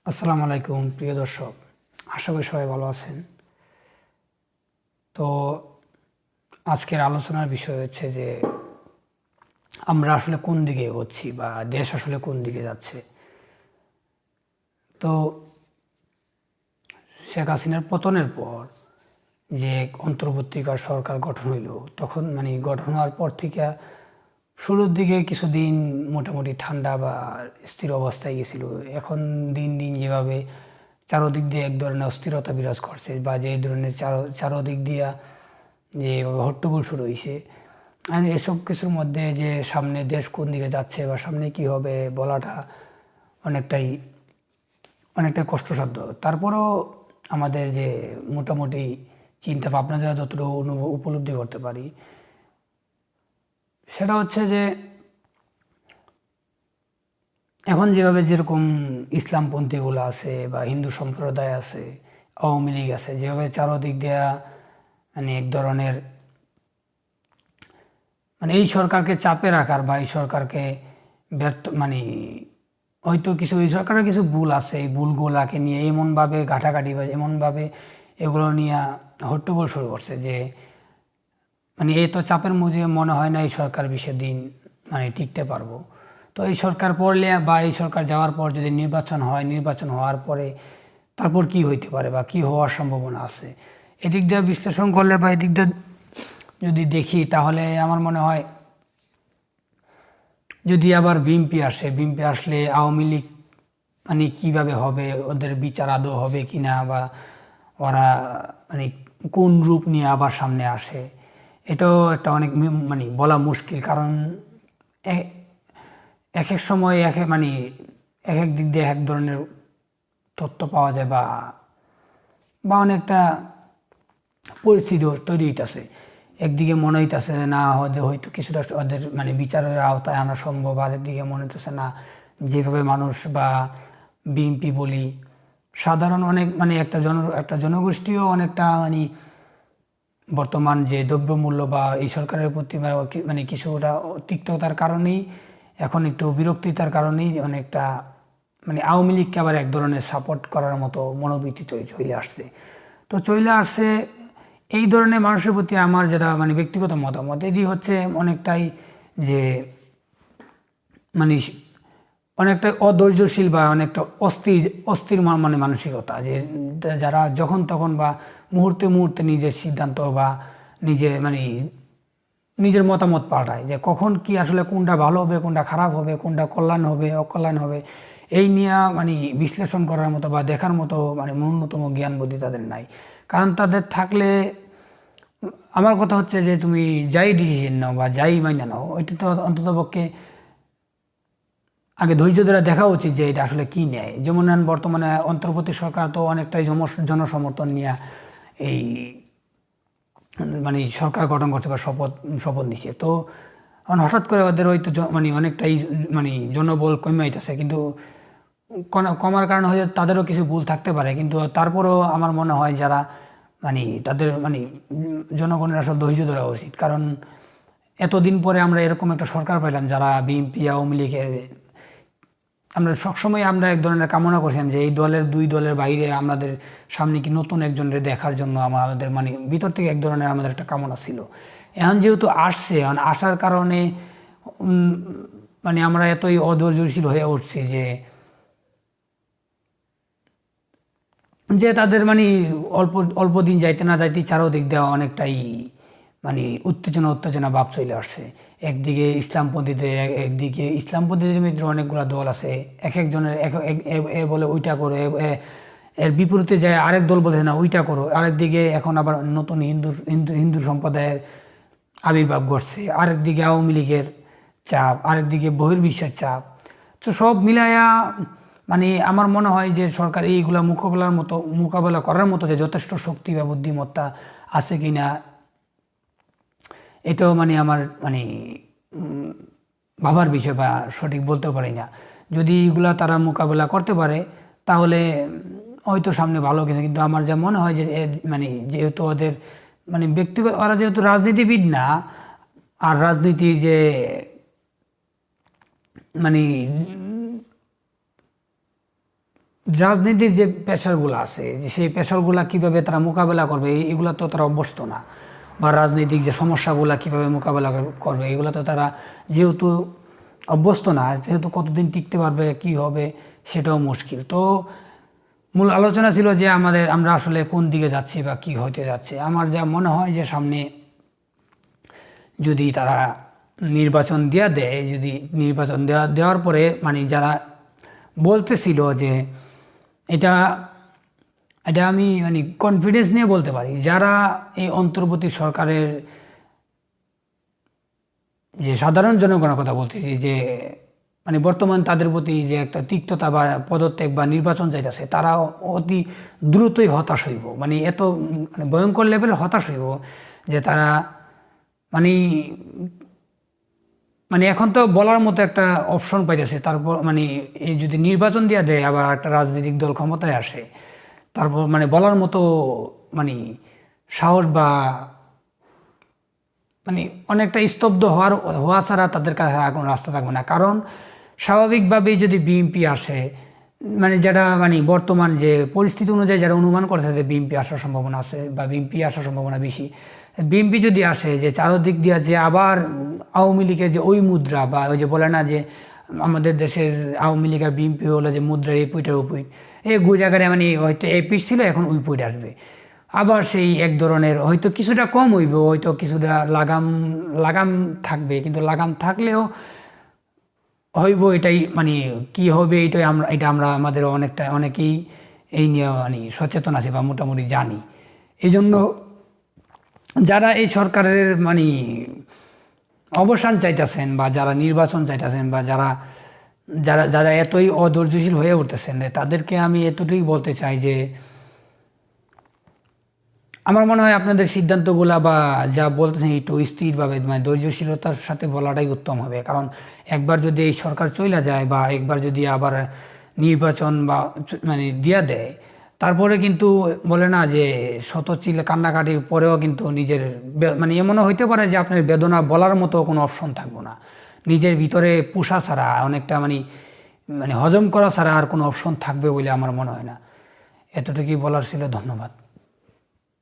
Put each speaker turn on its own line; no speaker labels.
আসসালামু আলাইকুম প্রিয় দর্শক, আশা করি সবাই ভালো আছেন। তো আজকের আলোচনার বিষয় হচ্ছে যে আমরা আসলে কোন দিকে এগোচ্ছি বা দেশ আসলে কোন দিকে যাচ্ছে। তো শেখ হাসিনার পতনের পর যে অন্তর্বর্তীকাল সরকার গঠন হইল, তখন গঠন হওয়ার পর থেকে শুরুর দিকে কিছুদিন মোটামুটি ঠান্ডা বা স্থির অবস্থায় গেছিল। এখন দিন দিন যেভাবে চারোদিক দিয়ে এক ধরনের অস্থিরতা বিরাজ করছে বা যে ধরনের চারোদিক দিয়া যে হট্টগোল শুরু হয়েছে, আর এসব কিছুর মধ্যে যে সামনে দেশ কোন দিকে যাচ্ছে বা সামনে কি হবে বলাটা অনেকটাই অনেকটাই কষ্টসাধ্য। তারপরও আমাদের যে মোটামুটি চিন্তা ভাবনা যারা যতটুকু উপলব্ধি করতে পারি, সেটা হচ্ছে যে এখন যেভাবে যেরকম ইসলামপন্থীগুলো আছে বা হিন্দু সম্প্রদায় আছে, আওয়ামী লীগ আছে, যেভাবে চারোদিক দেয়া এক ধরনের এই সরকারকে চাপে রাখার বা এই সরকারকে ব্যর্থ হয়তো কিছু এই সরকারের কিছু ভুল আছে, এই ভুলগুলাকে নিয়ে এমনভাবে ঘাটাঘাটি বা এমনভাবে এগুলো নিয়ে হট্টগোল শুরু করছে যে এই তো চাপের মধ্যে মনে হয় না এই সরকার বেশি দিন টিকতে পারবো। তো এই সরকার পড়লে বা এই সরকার যাওয়ার পর যদি নির্বাচন হয়, নির্বাচন হওয়ার পরে তারপর কি হইতে পারে বা কি হওয়ার সম্ভাবনা আছে, এদিক দিয়ে বিশ্লেষণ করলে বা এদিক দিয়ে যদি দেখি, তাহলে আমার মনে হয় যদি আবার বিএনপি আসে, বিএনপি আসলে আওয়ামী লীগ কীভাবে হবে, ওদের বিচার আদৌ হবে কি না, বা ওরা কোন রূপ নিয়ে আবার সামনে আসে, এটাও একটা অনেক বলা মুশকিল। কারণ এক এক সময় এক এক এক এক দিক দিয়ে এক ধরনের তথ্য পাওয়া যায় বা বা অনেকটা পরিস্থিতি তৈরি হইতেছে। একদিকে মনে হইতেছে যে না, ওদের হয়তো কিছুটা ওদের বিচারের আওতায় আনা সম্ভব, আরেকদিকে মনে হইতেছে না, যেভাবে মানুষ বা বিএনপি বলি সাধারণ অনেক একটা জনগোষ্ঠীও অনেকটা বর্তমান যে দ্রব্যমূল্য বা এই সরকারের প্রতি কিছুটা তিক্ততার কারণেই, এখন একটু বিরক্তিতার কারণেই অনেকটা আওয়ামী লীগকে আবার এক ধরনের সাপোর্ট করার মতো মনোবৃত্তি চলে আসছে। তো চলে আসছে এই ধরনের মানুষের প্রতি আমার যেটা ব্যক্তিগত মতামত, এটি হচ্ছে অনেকটাই যে মানে অনেকটা অধৈর্যশীল বা অনেকটা অস্থির অস্থির মানসিকতা, যে যারা যখন তখন বা মুহূর্তে মুহূর্তে নিজের সিদ্ধান্ত বা নিজে নিজের মতামত পাল্টায়, যে কখন কি আসলে কোনটা ভালো হবে, কোনটা খারাপ হবে, কোনটা কল্যাণ হবে অকল্যাণ হবে, এই নিয়ে বিশ্লেষণ করার মতো বা দেখার মতো ন্যূনতম জ্ঞান বুদ্ধি তাদের নাই। কারণ তাদের থাকলে, আমার কথা হচ্ছে যে তুমি যাই ডিসিশন নাও বা যাই মাইনা নাও, ওইটা তো অন্ততপক্ষে আগে ধৈর্য ধরে দেখা উচিত যে এটা আসলে কী নেয়। যেমন বর্তমানে অন্তর্বর্তী সরকার তো অনেকটাই জনসমর্থন নিয়ে এই সরকার গঠন করছে বা শপথ নিচ্ছে। তো হঠাৎ করে ওদের হয়তো অনেকটাই জনবল কমে আইতেছে, কিন্তু কমার কারণে হয়তো তাদেরও কিছু ভুল থাকতে পারে, কিন্তু তারপরেও আমার মনে হয় যারা তাদের জনগণের আসলে ধৈর্য ধরা উচিত। কারণ এতদিন পরে আমরা এরকম একটা সরকার পেলাম যারা বিএনপি আওয়ামী লীগের, আমরা সবসময় আমরা এক ধরনের কামনা করছিলাম যে এই দুই দলের বাইরে আমাদের সামনে কি নতুন একজনের দেখার জন্য আমাদের ভিতর থেকে এক ধরনের আমাদের একটা কামনা ছিল। এখন যেহেতু আসছে, আসার কারণে আমরা এতই অধৈর্যশীল হয়ে উঠছি যে যে তাদের অল্প অল্প দিন যাইতে না যাইতে চারোদিক দেওয়া অনেকটাই উত্তেজনা ভাব চলে আসছে। একদিকে ইসলামপন্থীদের, একদিকে ইসলামপন্থীদের মধ্যে অনেকগুলো দল আছে, এক একজনের এ বলে ওইটা করো, এর বিপরীতে যায় আরেক দল বলে না ওইটা করো। আরেকদিকে এখন আবার নতুন হিন্দু সম্প্রদায়ের আবির্ভাব ঘটছে, আরেকদিকে আওয়ামী লীগের চাপ, আরেকদিকে বহির্বিশ্বের চাপ। তো সব মিলাইয়া আমার মনে হয় যে সরকার এইগুলা মোকাবেলা করার মতো যে যথেষ্ট শক্তি বা বুদ্ধিমত্তা আছে কিনা, এটাও আমার ভাবার বিষয় বা সঠিক বলতেও পারি না। যদি এগুলা তারা মোকাবেলা করতে পারে তাহলে হয়তো সামনে ভালো কিছু। কিন্তু আমার যা মনে হয় যে যেহেতু ওদের ব্যক্তিগত, ওরা যেহেতু রাজনীতিবিদ না, আর রাজনীতি যে মানে রাজনীতির যে প্রেশারগুলো আছে, যে সেই প্রেশারগুলা কীভাবে তারা মোকাবেলা করবে এগুলো তো তারা অভ্যস্ত না, বা রাজনৈতিক যে সমস্যাগুলো কীভাবে মোকাবেলা করবে এগুলো তো তারা যেহেতু অভ্যস্ত না, যেহেতু কতদিন টিকতে পারবে কি হবে সেটাও মুশকিল। তো মূল আলোচনা ছিল যে আমরা আসলে কোন দিকে যাচ্ছি বা কি হতে যাচ্ছে। আমার যা মনে হয় যে সামনে যদি তারা নির্বাচন দেয়, যদি নির্বাচন দেওয়ার পরে মানে যারা বলতেছিল যে এটা এটা আমি মানে কনফিডেন্স নিয়ে বলতে পারি, যারা এই অন্তর্বর্তী সরকারের যে সাধারণ জনগণের কথা বলতেছি, যে মানে বর্তমান তাদের প্রতি যে একটা তিক্ততা বা পদত্যাগ বা নির্বাচন চাইতেছে, তারা অতি দ্রুতই হতাশ হইব, মানে এত মানে ভয়ঙ্কর লেভেলে হতাশ হইব যে তারা মানে মানে এখন তো বলার মতো একটা অপশন পাইতেছে। তারপর মানে এই যদি নির্বাচন দিয়ে দেয় আবার একটা রাজনৈতিক দল ক্ষমতায় আসে, তারপর মানে বলার মতো মানে সাহস বা মানে অনেকটা স্তব্ধ হওয়া ছাড়া তাদের কাছে আর কোনো রাস্তা থাকবে না। কারণ স্বাভাবিকভাবেই যদি বিএনপি আসে, মানে যারা মানে বর্তমান যে পরিস্থিতি অনুযায়ী যারা অনুমান করছে যে বিএনপি আসার সম্ভাবনা আছে বা বিএনপি আসার সম্ভাবনা বেশি, বিএনপি যদি আসে যে চারদিক দিয়ে যে আবার আওয়ামী লীগের যে ওই মুদ্রা বা ওই যে বলে না যে আমাদের দেশের আওয়ামী লীগ আর বিএনপি হলো যে মুদ্রার এই পুইটার ওই পুইট, এই গুইটাগারে মানে হয়তো এই পিঠ ছিল এখন ওই পুইট আসবে, আবার সেই এক ধরনের হয়তো কিছুটা কম হইব, হয়তো কিছুটা লাগাম থাকবে, কিন্তু লাগাম থাকলেও হইব এটাই মানে কি হবে এটা আমরা আমাদের অনেকেই এই নিয়ে মানে সচেতন আছে বা মোটামুটি জানি। এই জন্য যারা এই সরকারের মানে অবসান চাইতেছেন বা যারা নির্বাচন চাইতেছেন বা যারা যারা যারা এতই অধৈর্যশীল হয়ে উঠতেছেন, তাদেরকে আমি এতটুকুই বলতে চাই যে আমার মনে হয় আপনাদের সিদ্ধান্তগুলা বা যা বলতেছেন একটু স্থিরভাবে মানে ধৈর্যশীলতার সাথে বলাটাই উত্তম হবে। কারণ একবার যদি এই সরকার চলে যায় বা একবার যদি আবার নির্বাচন বা মানে দিয়া দেয়, তারপরে কিন্তু বলে না যে শত চিলে কান্নাকাটির পরেও কিন্তু নিজের মানে এমনও হইতে পারে যে আপনার বেদনা বলার মতো কোনো অপশন থাকবো না, নিজের ভিতরে পোষা ছাড়া অনেকটা মানে মানে হজম করা ছাড়া আর কোনো অপশন থাকবে বলে আমার মনে হয় না। এতটুকুই বলার ছিল। ধন্যবাদ।